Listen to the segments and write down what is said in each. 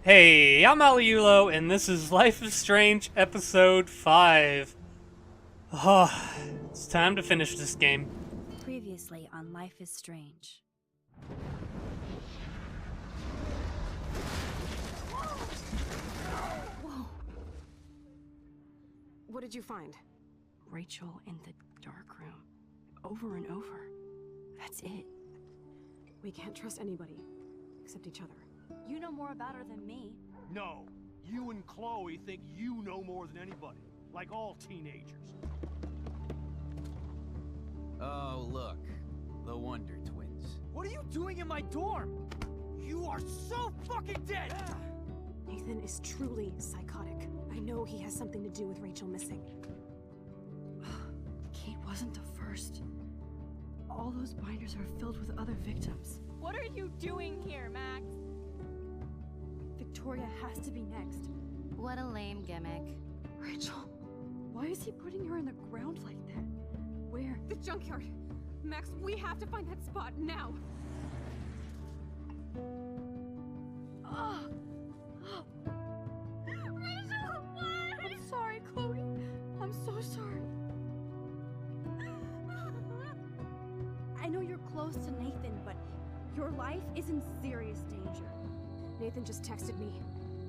Hey, I'm Aliulo, and this is Life is Strange Episode 5. Oh, it's time to finish this game. Previously on Life is Strange. Whoa. What did you find? Rachel in the dark room. Over and over. That's it. We can't trust anybody, except each other. You know more about her than me. No, you and Chloe think you know more than anybody, like all teenagers. Oh, look. The Wonder Twins. What are you doing in my dorm? You are so fucking dead! Nathan is truly psychotic. I know he has something to do with Rachel missing. Kate wasn't the first. All those binders are filled with other victims. What are you doing here, Max? Victoria has to be next. What a lame gimmick. Rachel, why is he putting her in the ground like that? Where? The junkyard! Max, we have to find that spot now! Ah! Rachel, why? I'm sorry, Chloe. I'm so sorry. I know you're close to Nathan, but your life is in serious danger. Nathan just texted me.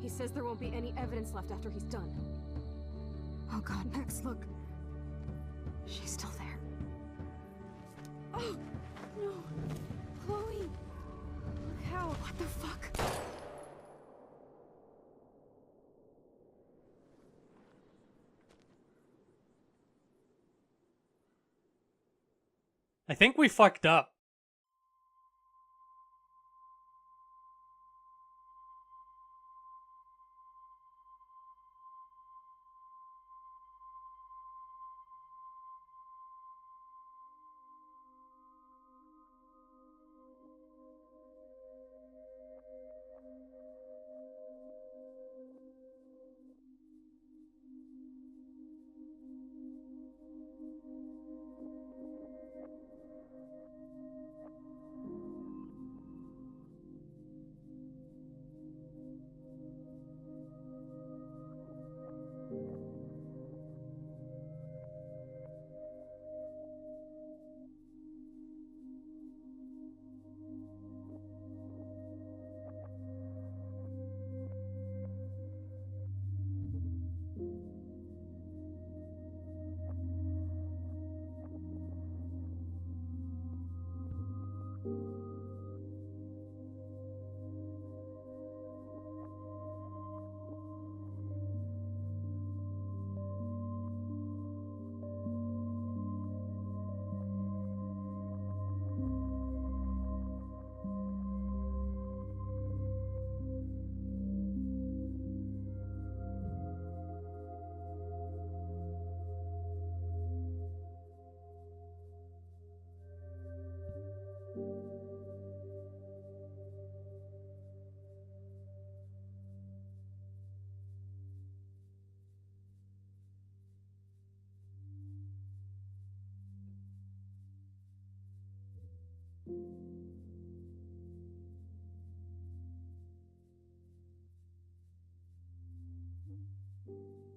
He says there won't be any evidence left after he's done. Oh god, Max, look. She's still there. Oh, no. Chloe. Look how. What the fuck? I think we fucked up.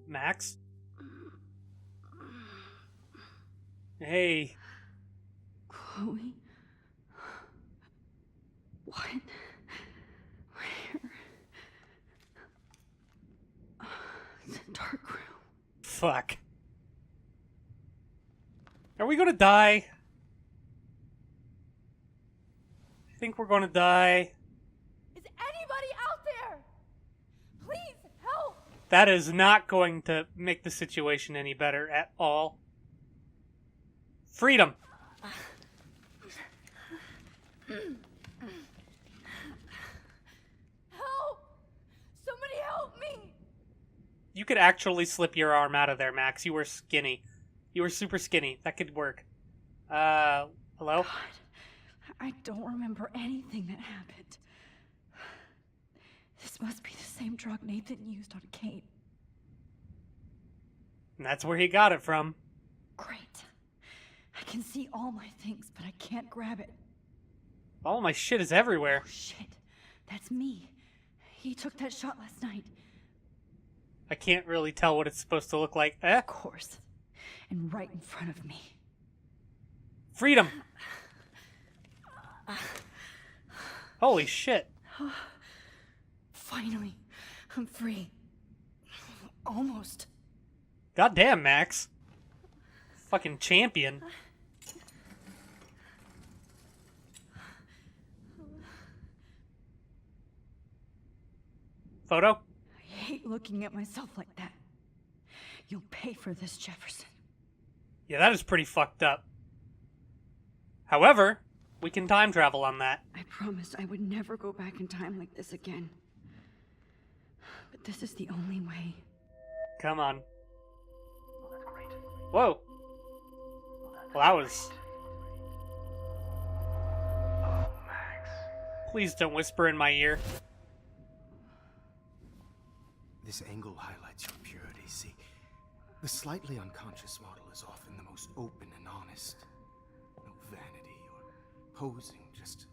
Max? Hey. Chloe? What? Where? The dark room. Fuck. Are we gonna die? I think we're gonna die. Is anybody out there? Please help! That is not going to make the situation any better at all. Freedom! Help! Somebody help me! You could actually slip your arm out of there, Max. You were skinny. You were super skinny. That could work. Hello? God, I don't remember anything that happened. This must be the same drug Nathan used on Kate. And that's where he got it from. Great. I can see all my things, but I can't grab it. All my shit is everywhere. Oh, shit. That's me. He took that shot last night. I can't really tell what it's supposed to look like. Eh? Of course. And right in front of me. Freedom! Holy shit. Finally, I'm free. Almost. Goddamn, Max. Fucking champion. Photo? I hate looking at myself like that. You'll pay for this, Jefferson. Yeah, that is pretty fucked up. However, we can time travel on that. I promised I would never go back in time like this again. But this is the only way. Come on. Whoa. Well, that was... Please don't whisper in my ear. This angle highlights your purity. See, the slightly unconscious model is often the most open and honest. No vanity or posing, just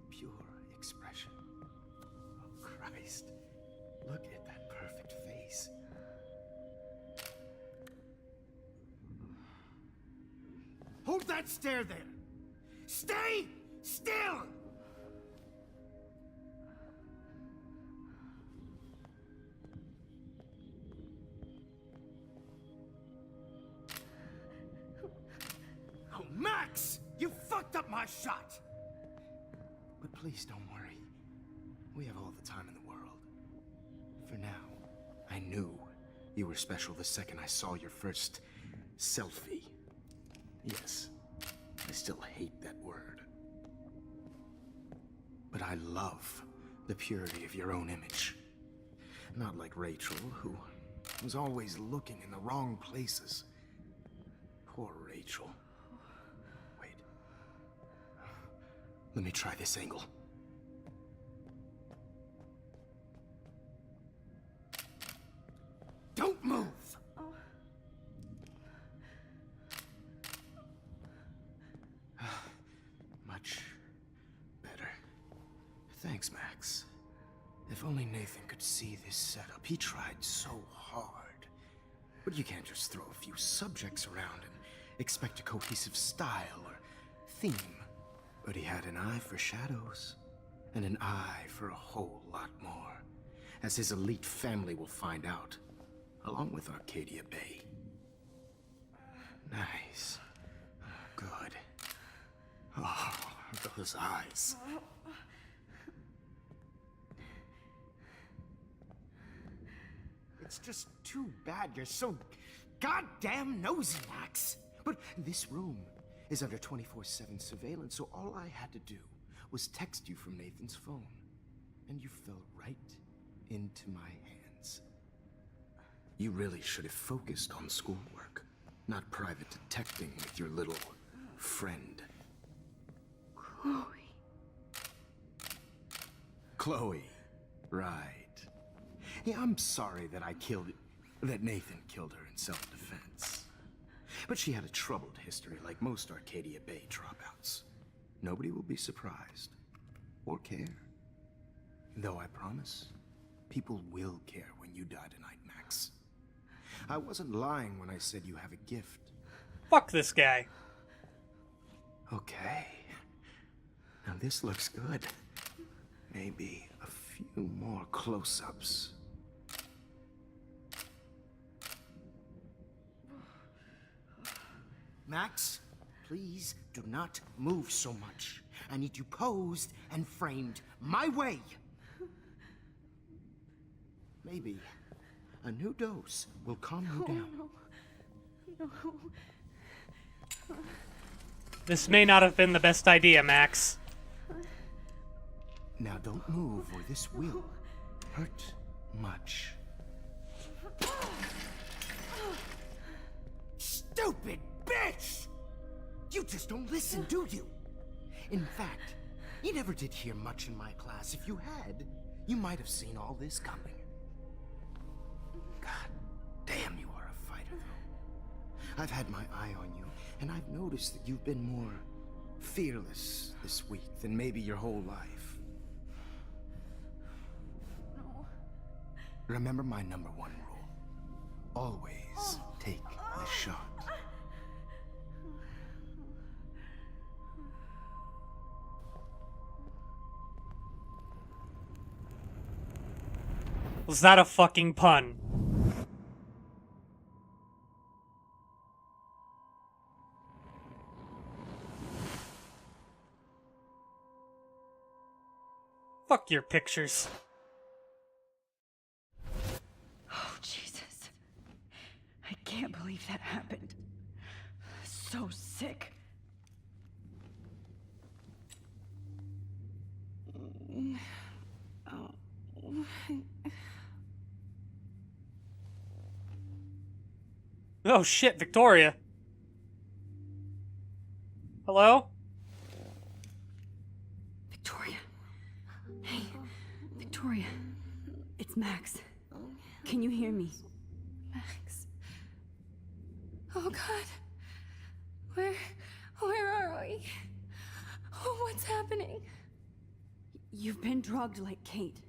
pure expression. Oh, Christ. Look at that perfect face. Hold that stare there! Stay still! Oh, Max! You fucked up my shot! But please don't worry. We have all the time in the world. For now, I knew you were special the second I saw your first selfie. Yes, I still hate that word. But I love the purity of your own image. Not like Rachel, who was always looking in the wrong places. Poor Rachel. Wait. Let me try this angle. Don't move! Much better. Thanks, Max. If only Nathan could see this setup. He tried so hard. But you can't just throw a few subjects around and expect a cohesive style or theme. But he had an eye for shadows, and an eye for a whole lot more, as his elite family will find out, along with Arcadia Bay. Nice. Good. Oh, those eyes. It's just too bad you're so goddamn nosy, Max. But this room is under 24/7 surveillance, so all I had to do was text you from Nathan's phone. And you fell right into my hands. You really should have focused on schoolwork, not private detecting with your little friend. Chloe. Chloe, right. Yeah, I'm sorry that Nathan killed her in self-defense. But she had a troubled history like most Arcadia Bay dropouts. Nobody will be surprised or care. Though I promise, people will care when you die tonight, Max. I wasn't lying when I said you have a gift. Fuck this guy. Okay. Now this looks good. Maybe a few more close-ups. Max, please do not move so much. I need you posed and framed my way. Maybe a new dose will calm you down. No. This may not have been the best idea, Max. Now don't move or this will hurt much. Stupid bitch! You just don't listen, do you? In fact, you never did hear much in my class. If you had, you might have seen all this coming. God damn, you are a fighter, though. I've had my eye on you, and I've noticed that you've been more fearless this week than maybe your whole life. No. Remember my number one rule. Always take the shot. Was that a fucking pun? Fuck your pictures. Oh, Jesus. I can't believe that happened. So sick. Oh shit, Victoria. Hello? Victoria. Hey, Victoria. It's Max. Can you hear me? Max. Oh God. Where are we? Oh, what's happening? You've been drugged like Kate.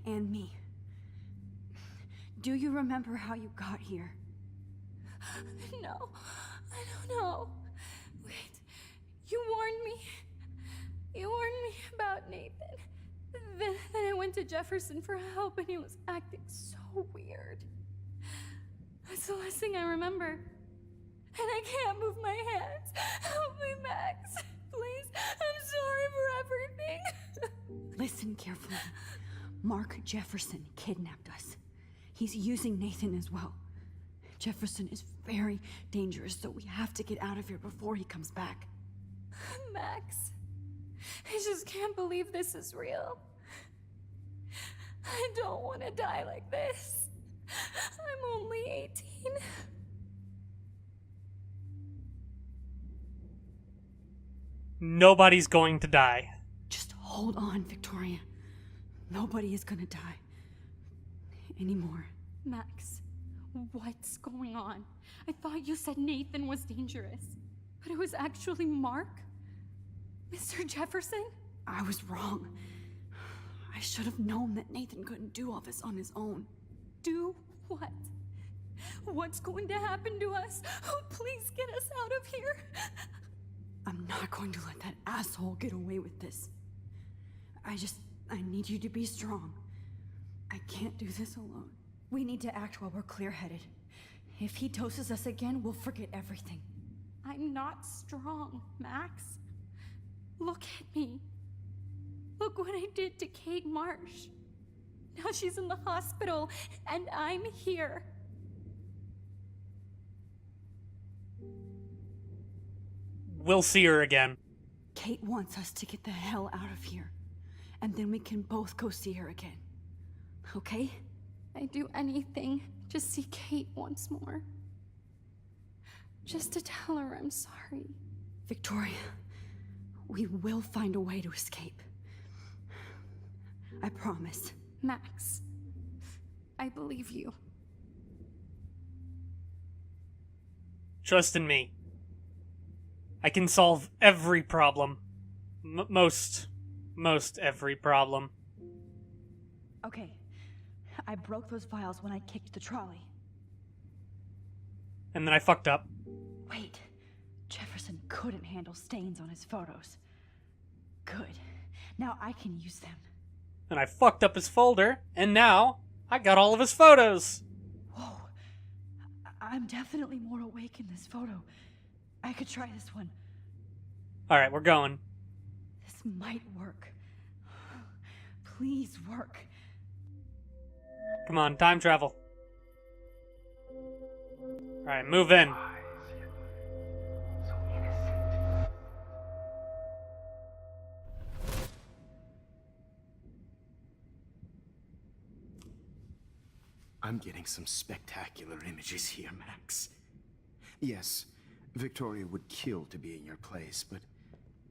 And me. Do you remember how you got here? No, I don't know. Wait, you warned me. You warned me about Nathan. Then I went to Jefferson for help and he was acting so weird. That's the last thing I remember. And I can't move my hands. Help me, Max. Please, I'm sorry for everything. Listen carefully. Mark Jefferson kidnapped us. He's using Nathan as well. Jefferson is very dangerous, so we have to get out of here before he comes back. Max, I just can't believe this is real. I don't want to die like this. I'm only 18. Nobody's going to die. Just hold on, Victoria. Nobody is gonna die. Anymore. Max, what's going on? I thought you said Nathan was dangerous, but it was actually Mark? Mr. Jefferson? I was wrong. I should have known that Nathan couldn't do all this on his own. Do what? What's going to happen to us? Oh, please get us out of here. I'm not going to let that asshole get away with this. I need you to be strong. I can't do this alone. We need to act while we're clear-headed. If he doses us again, we'll forget everything. I'm not strong, Max. Look at me. Look what I did to Kate Marsh. Now she's in the hospital, and I'm here. We'll see her again. Kate wants us to get the hell out of here. And then we can both go see her again. Okay? I'd do anything to see Kate once more. Just to tell her I'm sorry. Victoria, we will find a way to escape. I promise. Max, I believe you. Trust in me. I can solve every problem. Most every problem. Okay. I broke those files when I kicked the trolley. And then I fucked up. Wait. Jefferson couldn't handle stains on his photos. Good. Now I can use them. And I fucked up his folder, and now I got all of his photos. Whoa. I'm definitely more awake in this photo. I could try this one. Alright, we're going. This might work. Please work. Come on, time travel. Alright, move in. I'm getting some spectacular images here, Max. Yes, Victoria would kill to be in your place, but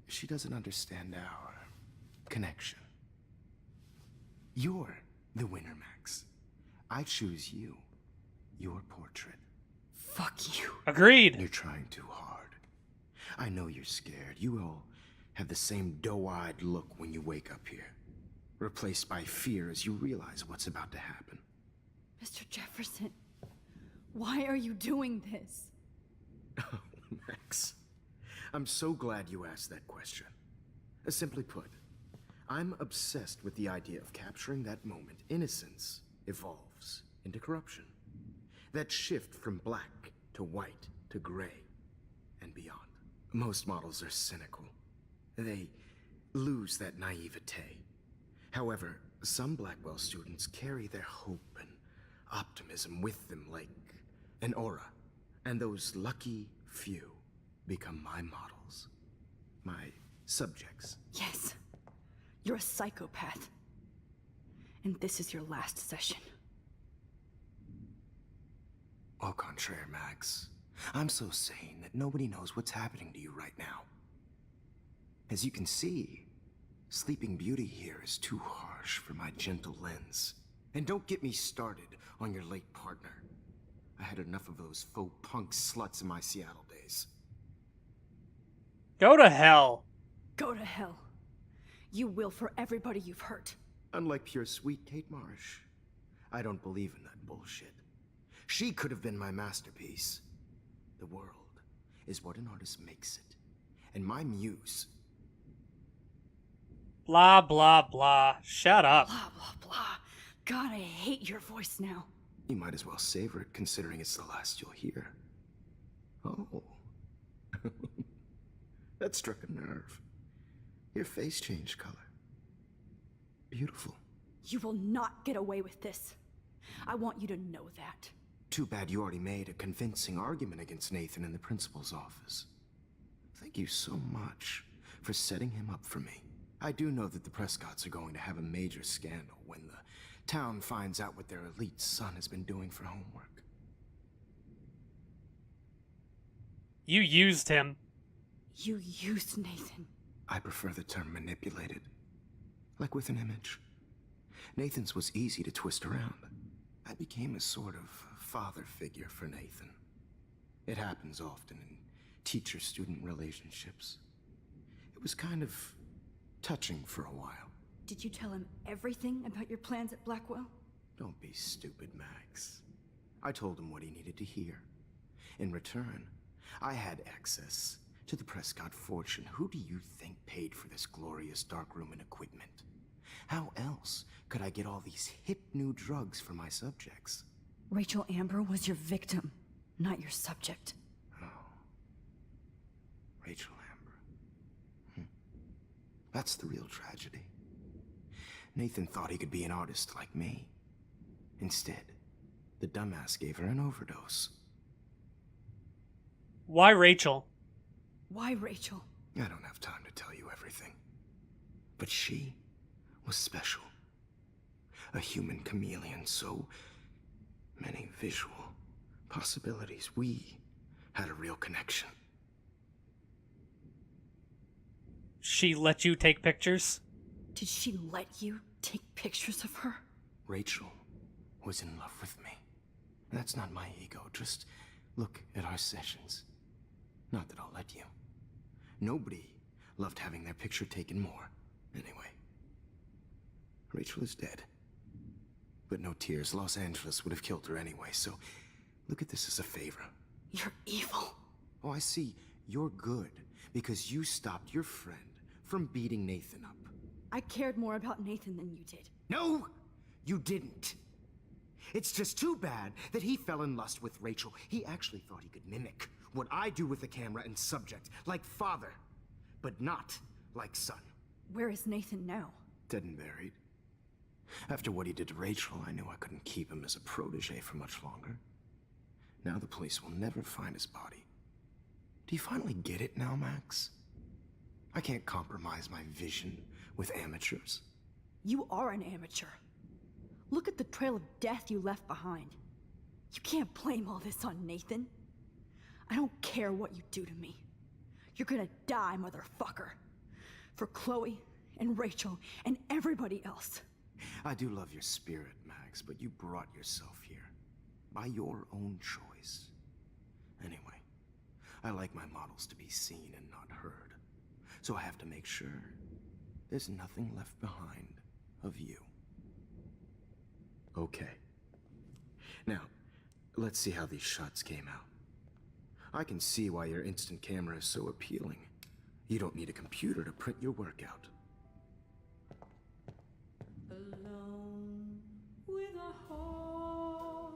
she doesn't understand our connection. You're the winner, Max. I choose you. Your portrait. Fuck you. Agreed. You're trying too hard. I know you're scared. You all have the same doe-eyed look when you wake up here. Replaced by fear as you realize what's about to happen. Mr. Jefferson, why are you doing this? Oh, Max. I'm so glad you asked that question. Simply put, I'm obsessed with the idea of capturing that moment innocence evolves into corruption. That shift from black to white to gray and beyond. Most models are cynical. They lose that naivete. However, some Blackwell students carry their hope and optimism with them like an aura. And those lucky few become my models. My subjects. Yes, you're a psychopath. And this is your last session. Au contraire, Max. I'm so sane that nobody knows what's happening to you right now. As you can see, Sleeping Beauty here is too harsh for my gentle lens. And don't get me started on your late partner. I had enough of those faux punk sluts in my Seattle days. Go to hell. Go to hell. You will for everybody you've hurt. Unlike pure sweet Kate Marsh, I don't believe in that bullshit. She could have been my masterpiece. The world is what an artist makes it. And my muse... Blah, blah, blah. Shut up. Blah, blah, blah. God, I hate your voice now. You might as well savor it, considering it's the last you'll hear. Oh. That struck a nerve. Your face changed color. Beautiful. You will not get away with this. I want you to know that. Too bad you already made a convincing argument against Nathan in the principal's office. Thank you so much for setting him up for me. I do know that the Prescotts are going to have a major scandal when the town finds out what their elite son has been doing for homework. You used him. You used Nathan. I prefer the term manipulated. Like with an image. Nathan's was easy to twist around. I became a sort of father figure for Nathan. It happens often in teacher-student relationships. It was kind of touching for a while. Did you tell him everything about your plans at Blackwell? Don't be stupid, Max. I told him what he needed to hear. In return, I had access to the Prescott fortune. Who do you think paid for this glorious darkroom and equipment? How else could I get all these hip new drugs for my subjects? Rachel Amber was your victim, not your subject. Oh. Rachel Amber. That's the real tragedy. Nathan thought he could be an artist like me. Instead, the dumbass gave her an overdose. Why Rachel? Why Rachel? I don't have time to tell you everything. But she was special. A human chameleon, so many visual possibilities. We had a real connection. She let you take pictures? Did she let you take pictures of her? Rachel was in love with me. That's not my ego. Just look at our sessions. Not that I'll let you. Nobody loved having their picture taken more. Anyway, Rachel is dead. But no tears. Los Angeles would have killed her anyway, so look at this as a favor. You're evil. Oh, I see. You're good because you stopped your friend from beating Nathan up. I cared more about Nathan than you did. No, you didn't. It's just too bad that he fell in lust with Rachel. He actually thought he could mimic what I do with the camera and subject, like father, but not like son. Where is Nathan now? Dead and buried. After what he did to Rachel, I knew I couldn't keep him as a protege for much longer. Now the police will never find his body. Do you finally get it now, Max? I can't compromise my vision with amateurs. You are an amateur. Look at the trail of death you left behind. You can't blame all this on Nathan. I don't care what you do to me. You're gonna die, motherfucker. For Chloe and Rachel and everybody else. I do love your spirit, Max, but you brought yourself here. By your own choice. Anyway, I like my models to be seen and not heard. So I have to make sure there's nothing left behind of you. Okay. Now, let's see how these shots came out. I can see why your instant camera is so appealing. You don't need a computer to print your work out.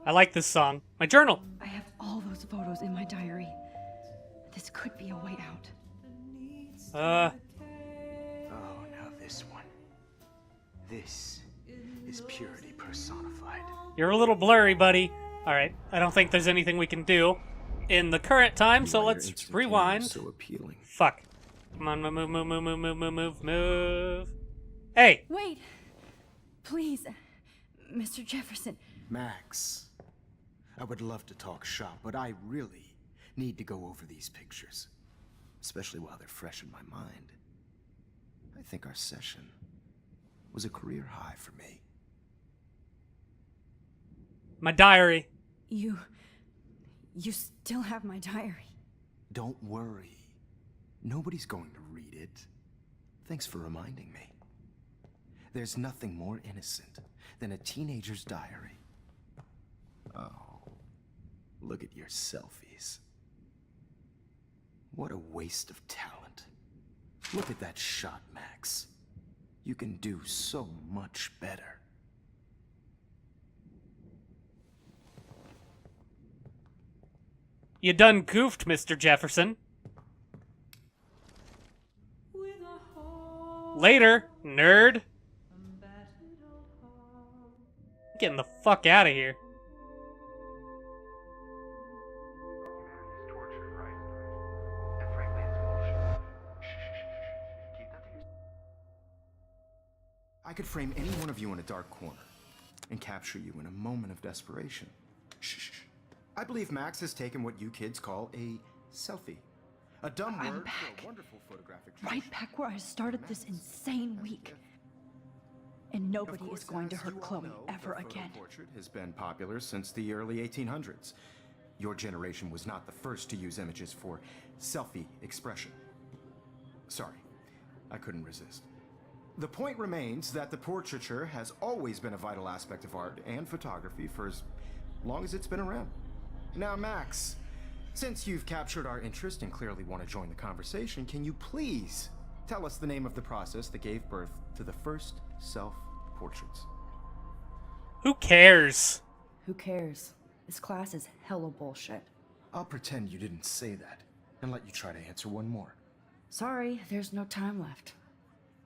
I like this song. My journal. I have all those photos in my diary. This could be a way out. Oh, now this one. This is purity personified. You're a little blurry, buddy. Alright, I don't think there's anything we can do in the current time, so Why your let's instant camera is rewind. So appealing. Fuck. Come on, move. Hey! Wait! Please, Mr. Jefferson. Max, I would love to talk shop, but I really need to go over these pictures. Especially while they're fresh in my mind. I think our session was a career high for me. My diary. You still have my diary. Don't worry. Nobody's going to read it. Thanks for reminding me. There's nothing more innocent than a teenager's diary. Oh, look at your selfies. What a waste of talent. Look at that shot, Max. You can do so much better. You done goofed, Mr. Jefferson. Later, nerd. Getting the fuck out of here. I could frame any one of you in a dark corner and capture you in a moment of desperation. Shh. I believe Max has taken what you kids call a selfie. A dumb I'm word back. for a wonderful photographic Right back where I started this insane week. And nobody is going to hurt Chloe ever again. Portrait has been popular since the early 1800s. Your generation was not the first to use images for selfie expression. Sorry, I couldn't resist. The point remains that the portraiture has always been a vital aspect of art and photography for as long as it's been around. Now, Max, since you've captured our interest and clearly want to join the conversation, can you please tell us the name of the process that gave birth to the first self-portraits? Who cares? Who cares? This class is hella bullshit. I'll pretend you didn't say that and let you try to answer one more. Sorry, there's no time left.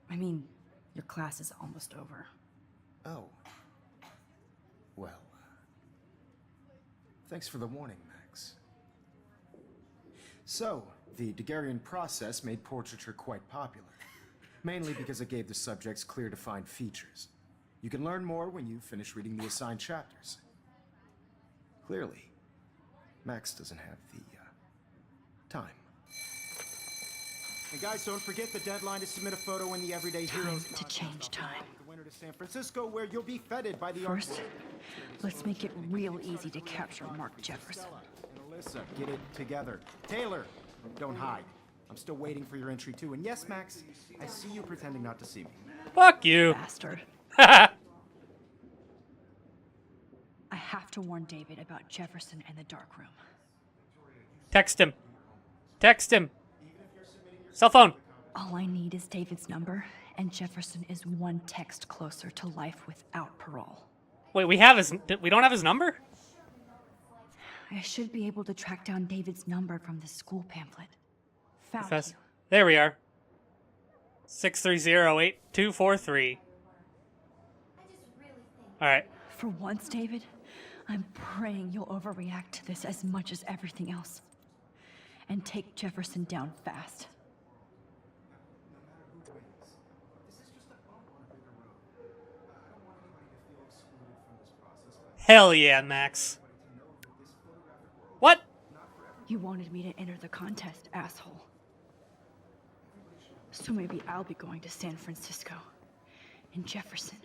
I mean, your class is almost over. Oh. Well, thanks for the warning, Max. So, the Daguerrean process made portraiture quite popular, mainly because it gave the subjects clear defined features. You can learn more when you finish reading the assigned chapters. Clearly, Max doesn't have the, time. And guys, don't forget the deadline to submit a photo in the Everyday Heroes To change time. the winter to San Francisco, where you'll be feted by the First, let's make it real easy to capture Mark Jefferson. And Alyssa, get it together. Taylor, don't hide. I'm still waiting for your entry too. And yes, Max, I see you pretending not to see me. Fuck you. Bastard. I have to warn David about Jefferson and the dark room. Text him. Text him. Cell phone. All I need is David's number, and Jefferson is one text closer to life without parole. Wait, we don't have his number? I should be able to track down David's number from the school pamphlet. Found Professor. you. There we are. 630-8243. Alright. For once, David, I'm praying you'll overreact to this as much as everything else. And take Jefferson down fast. Hell yeah, Max. What? You wanted me to enter the contest, asshole. So maybe I'll be going to San Francisco. And Jefferson,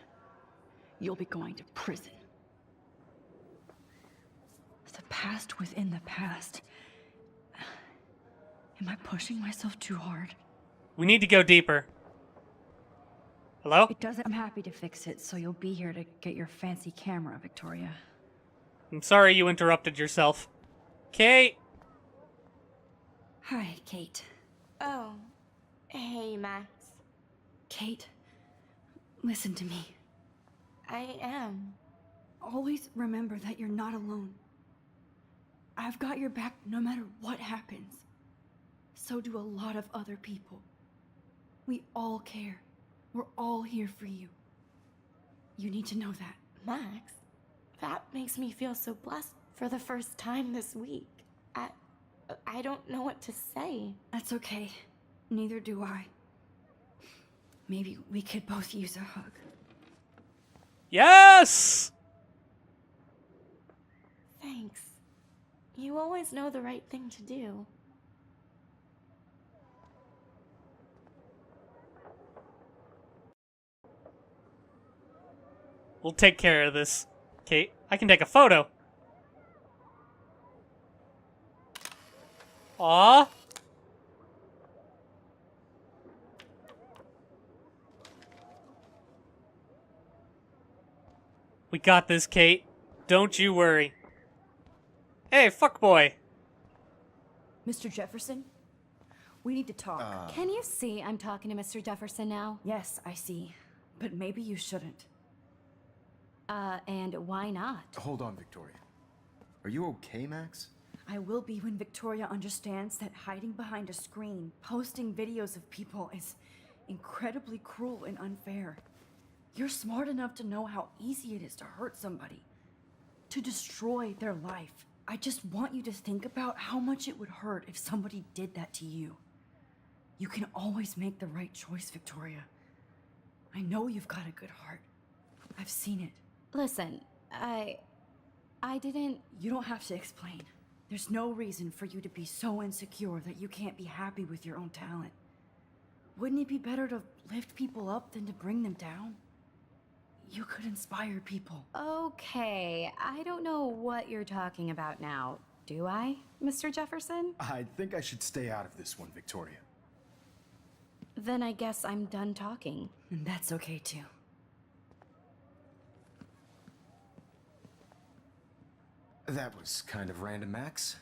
you'll be going to prison. The past within the past. Am I pushing myself too hard? We need to go deeper. Hello? It doesn't. I'm happy to fix it, so you'll be here to get your fancy camera, Victoria. I'm sorry you interrupted yourself. Kate! Hi, Kate. Oh. Hey, Max. Kate, listen to me. I am. Always remember that you're not alone. I've got your back no matter what happens. So do a lot of other people. We all care. We're all here for you. You need to know that. Max, that makes me feel so blessed for the first time this week. I don't know what to say. That's okay. Neither do I. Maybe we could both use a hug. Yes! Thanks. You always know the right thing to do. We'll take care of this. Kate, I can take a photo. Aw. We got this, Kate. Don't you worry. Hey, fuckboy. Mr. Jefferson? We need to talk. Can you see I'm talking to Mr. Jefferson now? Yes, I see. But maybe you shouldn't. And why not? Hold on, Victoria. Are you okay, Max? I will be when Victoria understands that hiding behind a screen, posting videos of people is incredibly cruel and unfair. You're smart enough to know how easy it is to hurt somebody, to destroy their life. I just want you to think about how much it would hurt if somebody did that to you. You can always make the right choice, Victoria. I know you've got a good heart. I've seen it. Listen, I didn't... You don't have to explain. There's no reason for you to be so insecure that you can't be happy with your own talent. Wouldn't it be better to lift people up than to bring them down? You could inspire people. Okay, I don't know what you're talking about now. Do I, Mr. Jefferson? I think I should stay out of this one, Victoria. Then I guess I'm done talking. And that's okay too. That was kind of random, Max.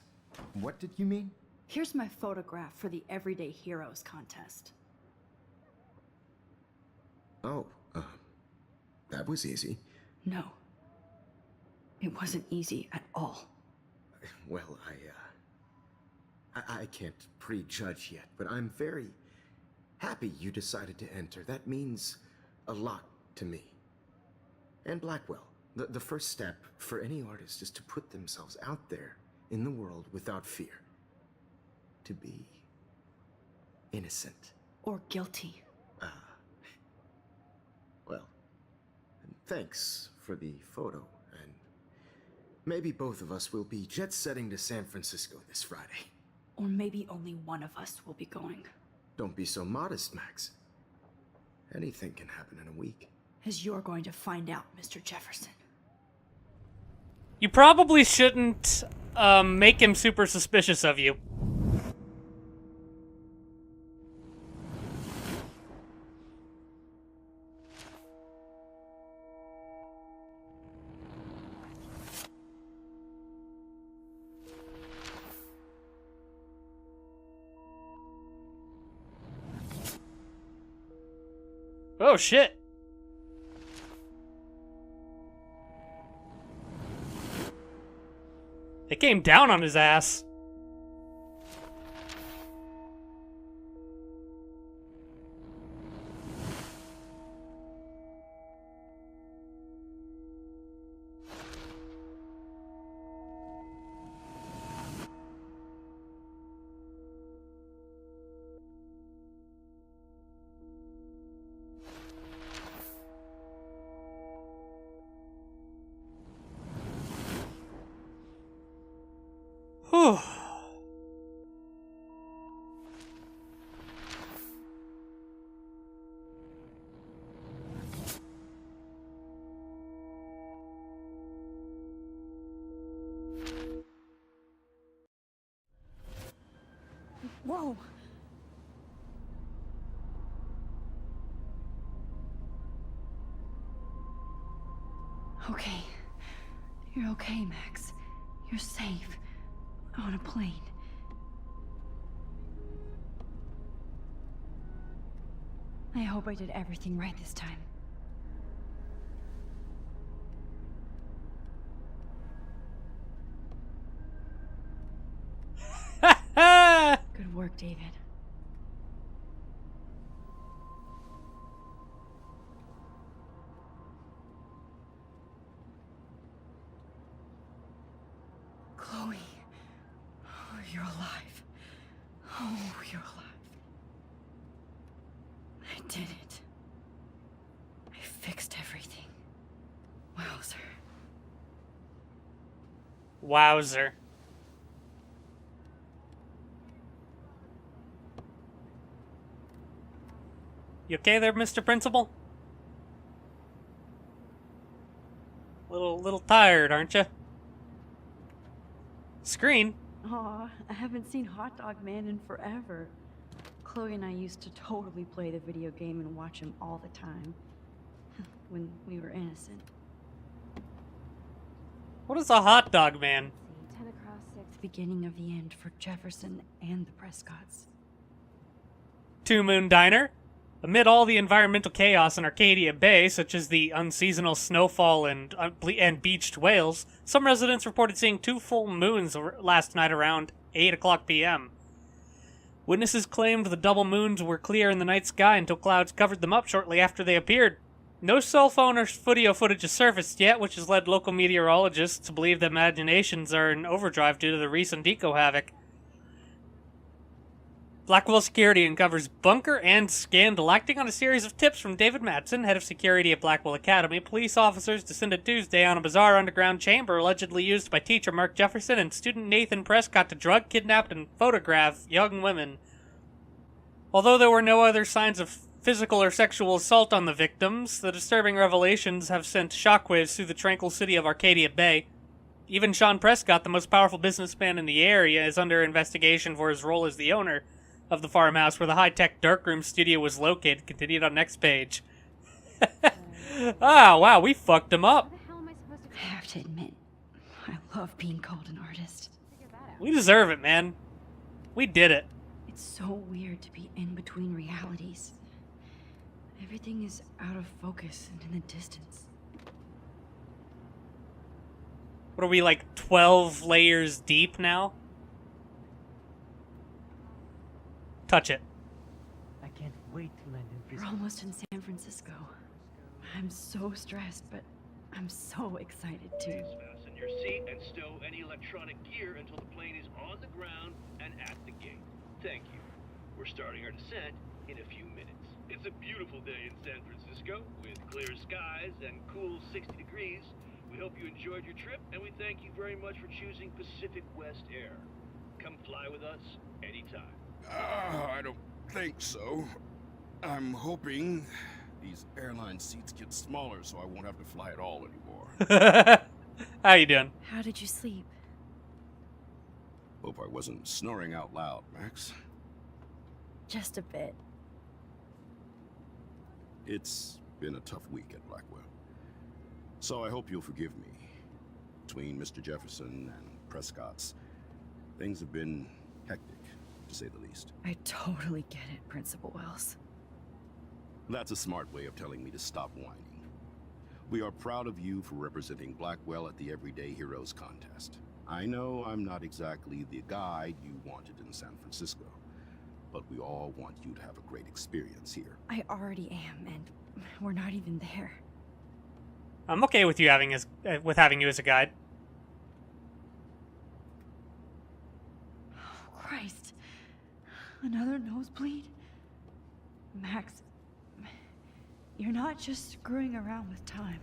What did you mean? Here's my photograph for the Everyday Heroes contest. Oh, that was easy. No. It wasn't easy at all. Well, I can't prejudge yet, but I'm very happy you decided to enter. That means a lot to me. And Blackwell. The first step for any artist is to put themselves out there in the world without fear. To be innocent. Or guilty. Well, thanks for the photo, and maybe both of us will be jet-setting to San Francisco this Friday. Or maybe only one of us will be going. Don't be so modest, Max. Anything can happen in a week. As you're going to find out, Mr. Jefferson. You probably shouldn't make him super suspicious of you. Oh shit. They came down on his ass. Whew. Whoa! Okay. You're okay, Max. You're safe. On a plane. I hope I did everything right this time. Good work, David. Chloe. Oh, you're alive. Oh, you're alive. I did it. I fixed everything. Wowzer. Wowzer. You okay there, Mr. Principal? Little tired, aren't you? Screen? Aw, I haven't seen Hot Dog Man in forever. Chloe and I used to totally play the video game and watch him all the time. When we were innocent. What is a hot dog man? 10 across 6. Beginning of the end for Jefferson and the Prescotts. Two Moon Diner? Amid all the environmental chaos in Arcadia Bay, such as the unseasonal snowfall and beached whales, some residents reported seeing 2 full moons last night around 8 o'clock p.m. Witnesses claimed the double moons were clear in the night sky until clouds covered them up shortly after they appeared. No cell phone or video footage has surfaced yet, which has led local meteorologists to believe that imaginations are in overdrive due to the recent eco-havoc. Blackwell Security uncovers bunker and scandal. Acting on a series of tips from David Madsen, head of security at Blackwell Academy, police officers descended Tuesday on a bizarre underground chamber allegedly used by teacher Mark Jefferson and student Nathan Prescott to drug, kidnap, and photograph young women. Although there were no other signs of physical or sexual assault on the victims, the disturbing revelations have sent shockwaves through the tranquil city of Arcadia Bay. Even Sean Prescott, the most powerful businessman in the area, is under investigation for his role as the owner of the farmhouse where the high-tech darkroom studio was located. Continued on next page. Ah, wow, we fucked him up. How the hell am I supposed to I have to admit, I love being called an artist. figure that out? We deserve it, man. We did it. It's so weird to be in between realities. Everything is out of focus and in the distance. What are we, like 12 layers deep now? Touch it. I can't wait to land in We're Frisco. almost in San Francisco. I'm so stressed, but I'm so excited too. Fasten your seat and stow any electronic gear until the plane is on the ground and at the gate. Thank you. We're starting our descent in a few minutes. It's a beautiful day in San Francisco with clear skies and cool 60 degrees. We hope you enjoyed your trip, and we thank you very much for choosing Pacific West Air. Come fly with us anytime. I don't think so. I'm hoping these airline seats get smaller so I won't have to fly at all anymore. How you doing? How did you sleep? Hope I wasn't snoring out loud, Max. Just a bit. It's been a tough week at Blackwell. So I hope you'll forgive me. Between Mr. Jefferson and Prescott's, things have been hectic, to say the least. I totally get it, Principal Wells. That's a smart way of telling me to stop whining. We are proud of you for representing Blackwell at the Everyday Heroes contest. I know I'm not exactly the guide you wanted in San Francisco, but we all want you to have a great experience here. I already am, and we're not even there. I'm okay with you having you as a guide. Oh, Christ. Another nosebleed? Max, you're not just screwing around with time.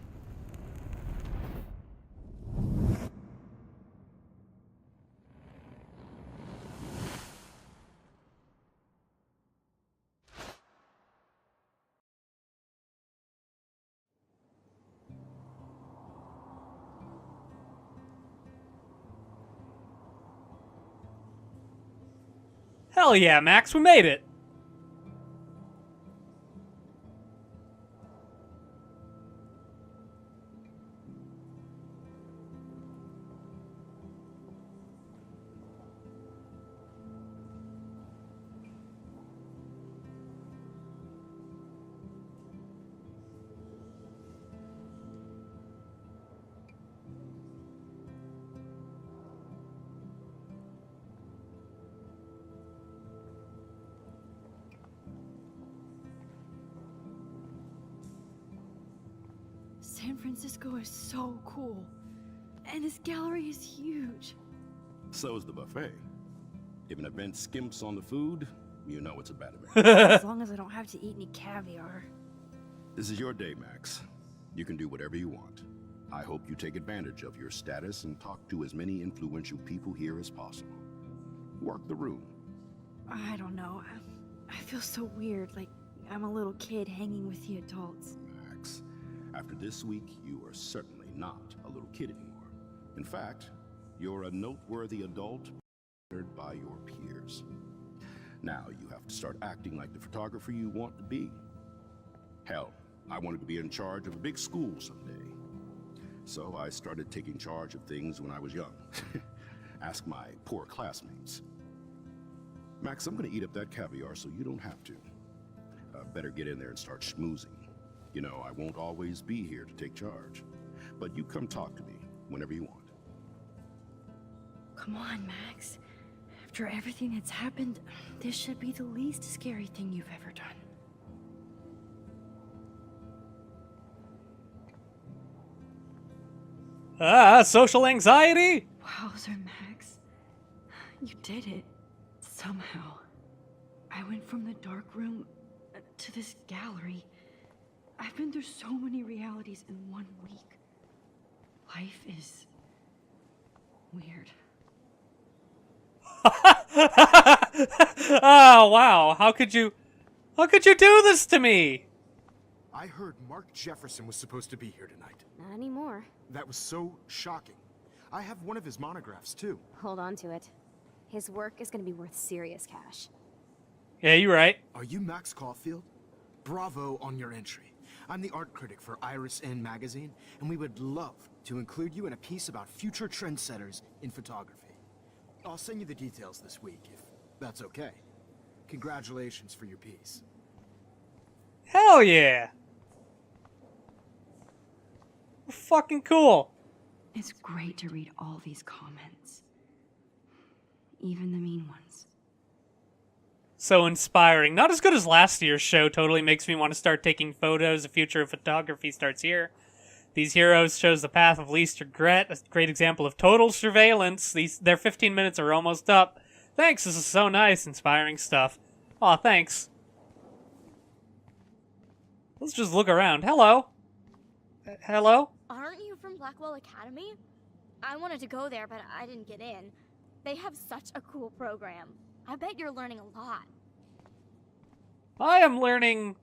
Hell yeah, Max, we made it! San Francisco is so cool. And this gallery is huge. So's the buffet. If an event skimps on the food, you know it's a bad event. As long as I don't have to eat any caviar. This is your day, Max. You can do whatever you want. I hope you take advantage of your status and talk to as many influential people here as possible. Work the room. I don't know. I feel so weird, like I'm a little kid hanging with the adults. Max, after this week, you are certainly not a little kid anymore. In fact, you're a noteworthy adult honored by your peers. Now you have to start acting like the photographer you want to be. Hell, I wanted to be in charge of a big school someday. So I started taking charge of things when I was young. Ask my poor classmates. Max, I'm gonna eat up that caviar so you don't have to. Better get in there and start schmoozing. You know, I won't always be here to take charge. But you come talk to me whenever you want. Come on, Max. After everything that's happened, this should be the least scary thing you've ever done. Social anxiety? Wowzer, Max. You did it. Somehow. I went from the dark room to this gallery. I've been through so many realities in 1 week. Life is weird. Oh, wow. How could you do this to me? I heard Mark Jefferson was supposed to be here tonight. Not anymore. That was so shocking. I have one of his monographs, too. Hold on to it. His work is gonna be worth serious cash. Yeah, you're right. Are you Max Caulfield? Bravo on your entry. I'm the art critic for Iris N magazine, and we would love to include you in a piece about future trendsetters in photography. I'll send you the details this week, if that's okay. Congratulations for your piece. Hell yeah. Fucking cool. It's great to read all these comments. Even the mean ones. So inspiring. Not as good as last year's show. Totally makes me want to start taking photos. The future of photography starts here. These heroes shows the path of least regret. A great example of total surveillance. Their 15 minutes are almost up. Thanks, this is so nice. Inspiring stuff. Aw, thanks. Let's just look around. Hello? Hello? Aren't you from Blackwell Academy? I wanted to go there, but I didn't get in. They have such a cool program. I bet you're learning a lot. I am learning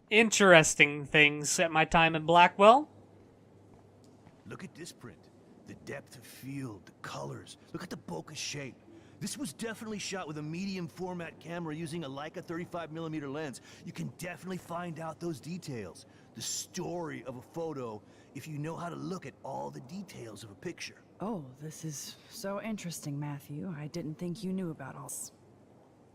interesting things at my time in Blackwell. Look at this print. The depth of field, the colors. Look at the bokeh shape. This was definitely shot with a medium format camera using a Leica 35mm lens. You can definitely find out those details. The story of a photo if you know how to look at all the details of a picture. Oh, this is so interesting, Matthew. I didn't think you knew about all this.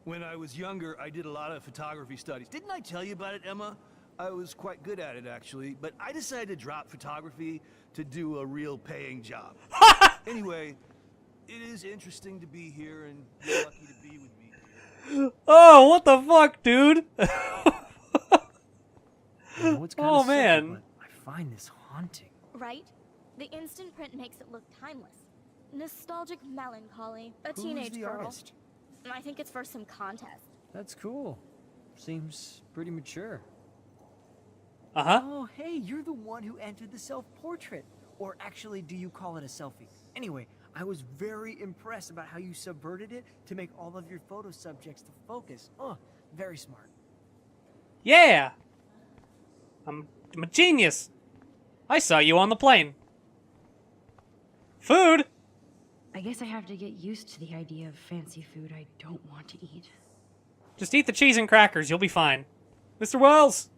When I was younger, I did a lot of photography studies. Didn't I tell you about it, Emma? I was quite good at it, actually, but I decided to drop photography to do a real paying job. Anyway, it is interesting to be here, and you're lucky to be with me here. Oh, what the fuck, dude? You know, it's kinda Oh, simple, man. but I find this haunting. Right? The instant print makes it look timeless. Nostalgic melancholy. A Who's teenage the girl. artist? I think it's for some contest. That's cool. Seems pretty mature. Uh-huh. Oh, hey, you're the one who entered the self-portrait. Or actually, do you call it a selfie? Anyway, I was very impressed about how you subverted it to make all of your photo subjects to focus. Oh, very smart. Yeah. I'm a genius. I saw you on the plane. Food? I guess I have to get used to the idea of fancy food I don't want to eat. Just eat the cheese and crackers. You'll be fine. Mr. Wells?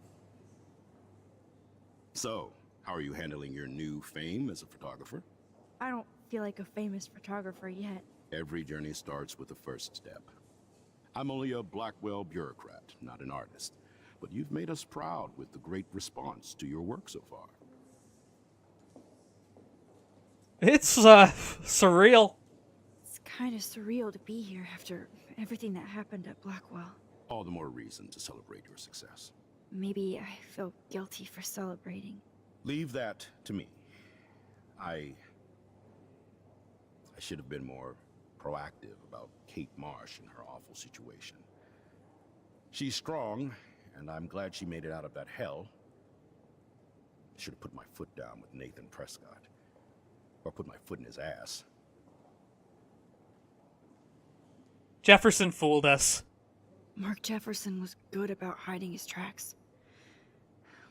So, how are you handling your new fame as a photographer? I don't feel like a famous photographer yet. Every journey starts with the first step. I'm only a Blackwell bureaucrat, not an artist. But you've made us proud with the great response to your work so far. It's, surreal. It's kind of surreal to be here after everything that happened at Blackwell. All the more reason to celebrate your success. Maybe I feel guilty for celebrating. Leave that to me. I should have been more proactive about Kate Marsh and her awful situation. She's strong, and I'm glad she made it out of that hell. I should have put my foot down with Nathan Prescott. Or put my foot in his ass. Jefferson fooled us. Mark Jefferson was good about hiding his tracks.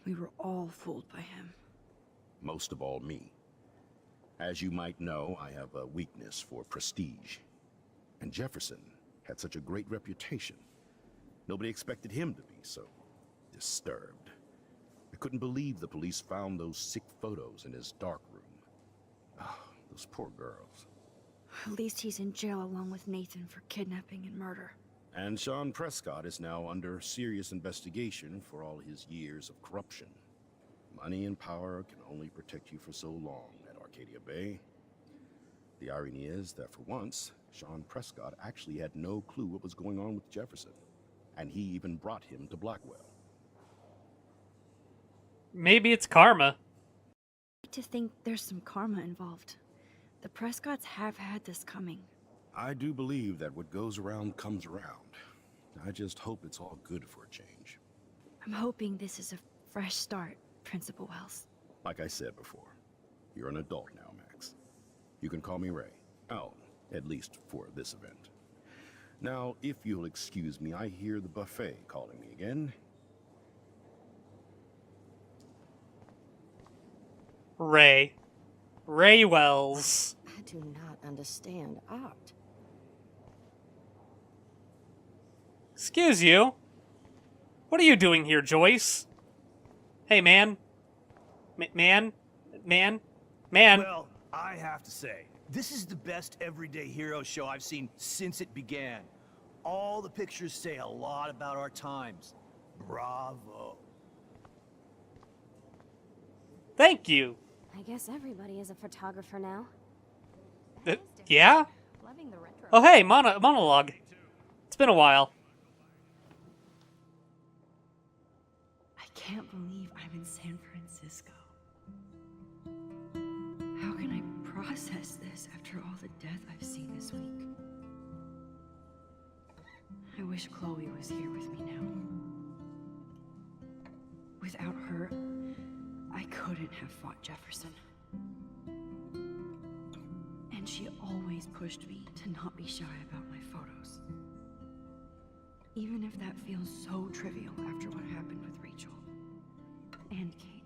We were all fooled by him. Most of all, me. As you might know, I have a weakness for prestige. And Jefferson had such a great reputation. Nobody expected him to be so disturbed. I couldn't believe the police found those sick photos in his dark room. Oh, those poor girls. At least he's in jail along with Nathan for kidnapping and murder. And Sean Prescott is now under serious investigation for all his years of corruption. Money and power can only protect you for so long at Arcadia Bay. The irony is that for once, Sean Prescott actually had no clue what was going on with Jefferson. And he even brought him to Blackwell. Maybe it's karma. I like to think there's some karma involved. The Prescotts have had this coming. I do believe that what goes around comes around. I just hope it's all good for a change. I'm hoping this is a fresh start, Principal Wells. Like I said before, you're an adult now, Max. You can call me Ray. Oh, at least for this event. Now, if you'll excuse me, I hear the buffet calling me again. Ray Wells. I do not understand art. Excuse you. What are you doing here, Joyce? Hey, man. Man. Well, I have to say, this is the best everyday hero show I've seen since it began. All the pictures say a lot about our times. Bravo. Thank you. I guess everybody is a photographer now. Yeah? Oh, hey, monologue. It's been a while. I can't believe I'm in San Francisco. How can I process this after all the death I've seen this week? I wish Chloe was here with me now. Without her, I couldn't have fought Jefferson. And she always pushed me to not be shy about my photos. Even if that feels so trivial after what happened with Rachel and Kate.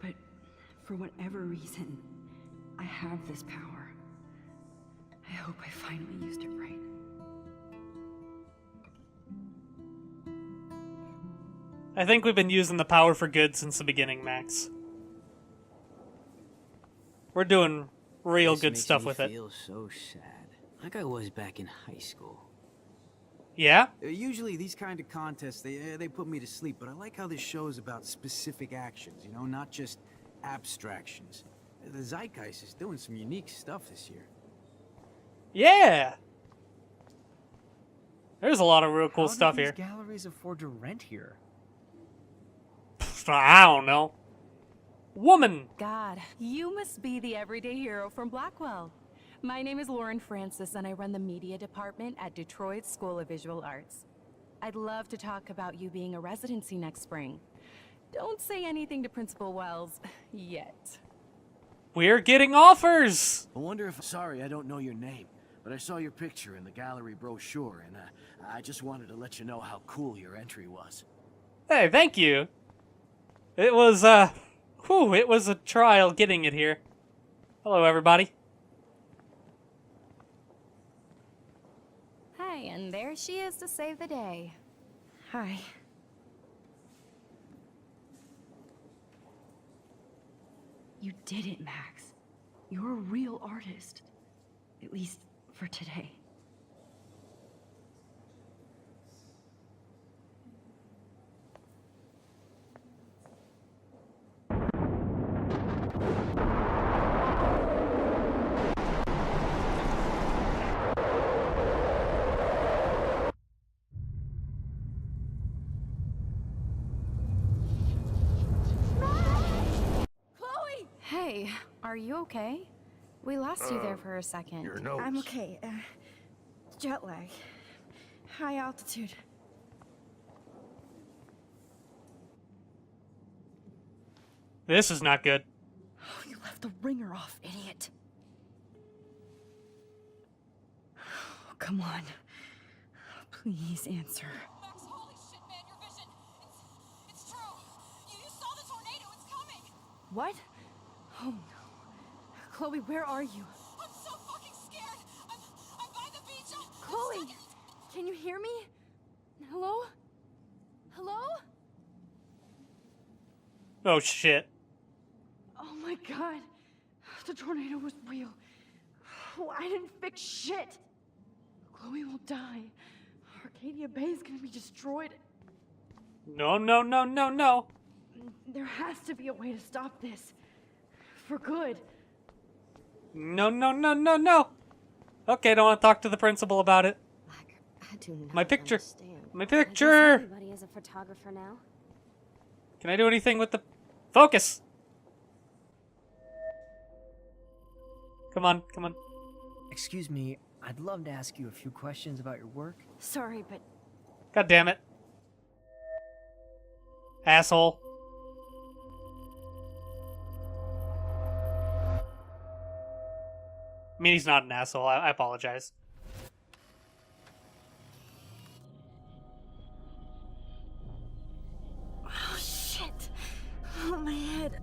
But for whatever reason, I have this power. I hope I finally used it right. I think we've been using the power for good since the beginning, Max. We're doing real This good makes stuff me with it. feel so sad, like I was back in high school. Yeah? Usually these kind of contests, they put me to sleep, but I like how this show is about specific actions, you know, not just abstractions. The Zeitgeist is doing some unique stuff this year. Yeah! There's a lot of real cool How stuff do here. these galleries afford to rent here? I don't know. Woman! God, you must be the everyday hero from Blackwell. My name is Lauren Francis, and I run the media department at Detroit School of Visual Arts. I'd love to talk about you being a residency next spring. Don't say anything to Principal Wells yet. We're getting offers! I wonder if... Sorry, I don't know your name, but I saw your picture in the gallery brochure, and I just wanted to let you know how cool your entry was. Hey, thank you. It was, it was a trial getting it here. Hello, everybody. Hi, and there she is to save the day. Hi. You did it, Max. You're a real artist. At least for today. Hey, are you okay? We lost you there for a second. Your nose. I'm okay. Jet lag. High altitude. This is not good. Oh, you left the ringer off, idiot. Oh, come on. Please answer. Max, holy shit, man, your vision. It's true. You saw the tornado. It's coming. What? Oh no. Chloe, where are you? I'm so fucking scared. I'm by the beach. Chloe! Can you hear me? Hello? Hello? Oh shit. Oh my god. The tornado was real. Oh, I didn't fix shit. Chloe will die. Arcadia Bay is gonna be destroyed. No, no, no, no, no. There has to be a way to stop this. For good. No, no, no, no, no. Okay, don't want to talk to the principal about it. I do not My picture. understand. My I picture. guess everybody is a photographer now. Can I do anything with the focus? Come on, come on. Excuse me, I'd love to ask you a few questions about your work. Sorry, but God damn it. Asshole. I mean, he's not an asshole. I apologize. oh shit. Oh, my head.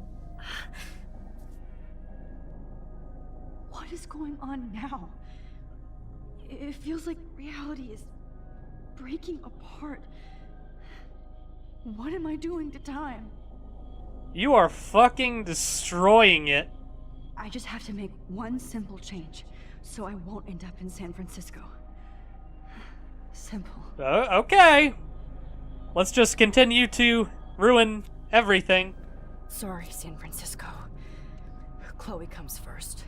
What is going on now? It feels like reality is breaking apart. What am I doing to time? You are fucking destroying it. I just have to make one simple change, so I won't end up in San Francisco. Simple. Okay. Let's just continue to ruin everything. Sorry, San Francisco. Chloe comes first.